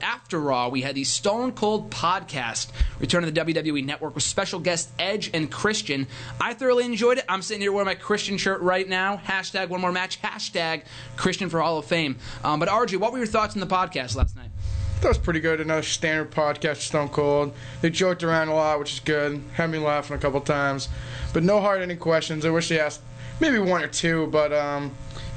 After Raw, we had the Stone Cold podcast return to the WWE Network with special guests Edge and Christian. I thoroughly enjoyed it. I'm sitting here wearing my Christian shirt right now. Hashtag one more match. Hashtag Christian for Hall of Fame. But RJ, what were your thoughts on the podcast last night? That was pretty good. Another standard podcast, Stone Cold. They joked around a lot, which is good. Had me laughing a couple times. But no hard-hitting questions. I wish they asked maybe one or two, but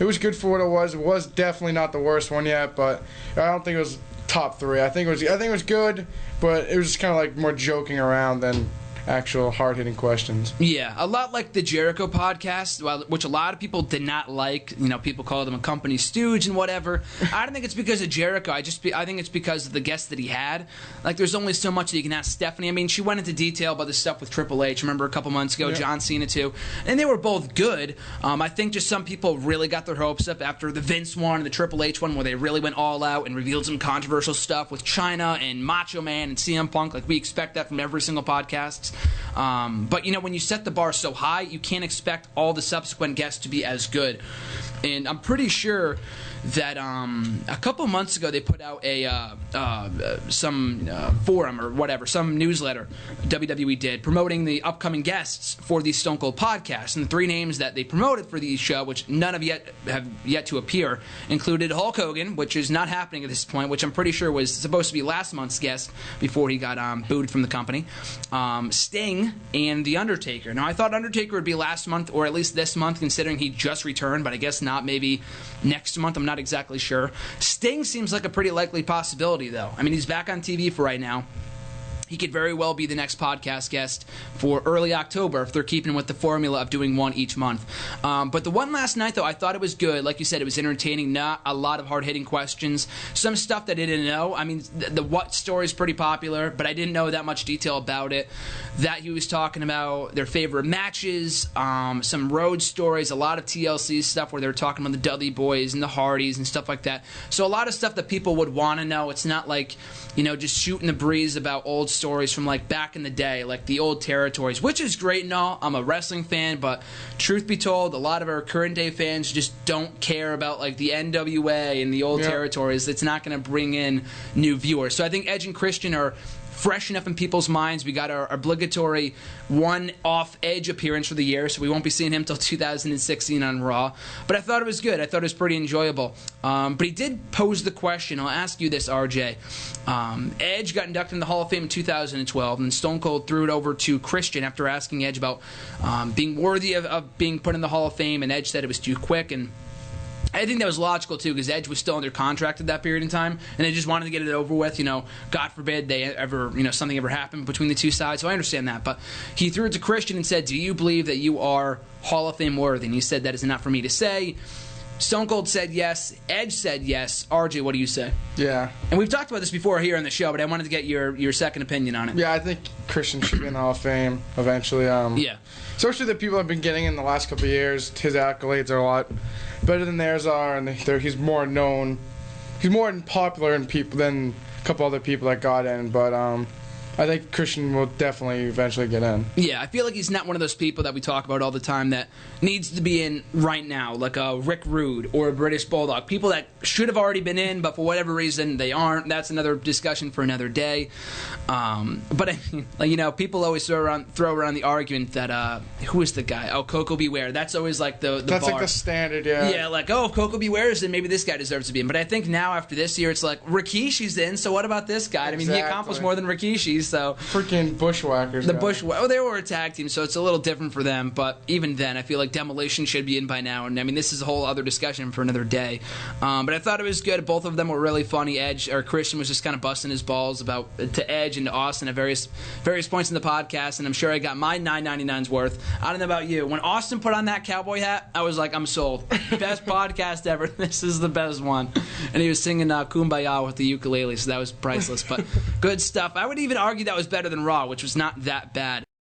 it was good for what it was. It was definitely not the worst one yet, but I don't think it was top three. I think it was good, but it was just kind of like more joking around than actual hard-hitting questions. Yeah, a lot like the Jericho podcast, which a lot of people did not like. You know, people call them a company stooge and whatever. I don't think it's because of Jericho. I think it's because of the guests that he had. Like, there's only so much that you can ask Stephanie. I mean, she went into detail about the stuff with Triple H. Remember a couple months ago, yeah. John Cena too, and they were both good. I think just some people really got their hopes up after the Vince one and the Triple H one, where they really went all out and revealed some controversial stuff with China and Macho Man and CM Punk. Like, we expect that from every single podcast. But, you know, when you set the bar so high, you can't expect all the subsequent guests to be as good. And I'm pretty sure that a couple months ago they put out some forum or whatever, some newsletter WWE did promoting the upcoming guests for the Stone Cold podcast. And the three names that they promoted for the show, which none of have yet to appear, included Hulk Hogan, which is not happening at this point, which I'm pretty sure was supposed to be last month's guest before he got booted from the company, Sting, and The Undertaker. Now, I thought Undertaker would be last month, or at least this month, considering he just returned, but I guess not. Maybe next month. I'm not exactly sure. Sting seems like a pretty likely possibility, though. I mean, he's back on TV for right now. He could very well be the next podcast guest for early October if they're keeping with the formula of doing one each month. But the one last night, though, I thought it was good. Like you said, it was entertaining, not a lot of hard-hitting questions. Some stuff that I didn't know. I mean, the what story is pretty popular, but I didn't know that much detail about it. That he was talking about their favorite matches, some road stories, a lot of TLC stuff where they were talking about the Dudley Boys and the Hardys and stuff like that. So a lot of stuff that people would want to know. It's not like, you know, just shooting the breeze about old stories from like back in the day, like the old territories, which is great and all. I'm a wrestling fan, but truth be told, a lot of our current day fans just don't care about like the NWA and the old territories. It's not going to bring in new viewers. So I think Edge and Christian are fresh enough in people's minds. We got our obligatory one-off Edge appearance for the year, so we won't be seeing him till 2016 on Raw. But I thought it was good. I thought it was pretty enjoyable. But he did pose the question. I'll ask you this, RJ. Edge got inducted in the Hall of Fame in 2012, and Stone Cold threw it over to Christian after asking Edge about being worthy of being put in the Hall of Fame, and Edge said it was too quick, and I think that was logical, too, because Edge was still under contract at that period in time, and they just wanted to get it over with. You know, God forbid they ever, you know, something ever happened between the two sides, so I understand that. But he threw it to Christian and said, do you believe that you are Hall of Fame worthy? And he said, that is not for me to say. Stone Cold said yes. Edge said yes. RJ, what do you say? Yeah. And we've talked about this before here on the show, but I wanted to get your second opinion on it. Yeah, I think Christian should be in the Hall of Fame eventually. Yeah. Especially the people have been getting in the last couple of years. His accolades are a lot better than theirs are, and he's more known. He's more popular than a couple other people that got in, but I think Christian will definitely eventually get in. Yeah, I feel like he's not one of those people that we talk about all the time that needs to be in right now, like a Rick Rude or a British Bulldog. People that should have already been in, but for whatever reason they aren't. That's another discussion for another day. But I mean, like, you know, people always throw around the argument that who is the guy? Oh, Coco Beware. That's always like the that's bar. Like the standard, yeah. Yeah, like, oh, if Coco Beware is in, maybe this guy deserves to be in. But I think now after this year, it's like Rikishi's in. So what about this guy? Exactly. I mean, he accomplished more than Rikishi. So freaking Bushwhackers. They were a tag team, so it's a little different for them. But even then, I feel like Demolition should be in by now. And I mean, this is a whole other discussion for another day. But I thought it was good. Both of them were really funny. Christian was just kind of busting his balls to Edge and to Austin at various points in the podcast, and I'm sure I got my $9.99's worth. I don't know about you. When Austin put on that cowboy hat, I was like, I'm sold. Best podcast ever. This is the best one. And he was singing Kumbaya with the ukulele, so that was priceless. But good stuff. I would even argue that was better than Raw, which was not that bad.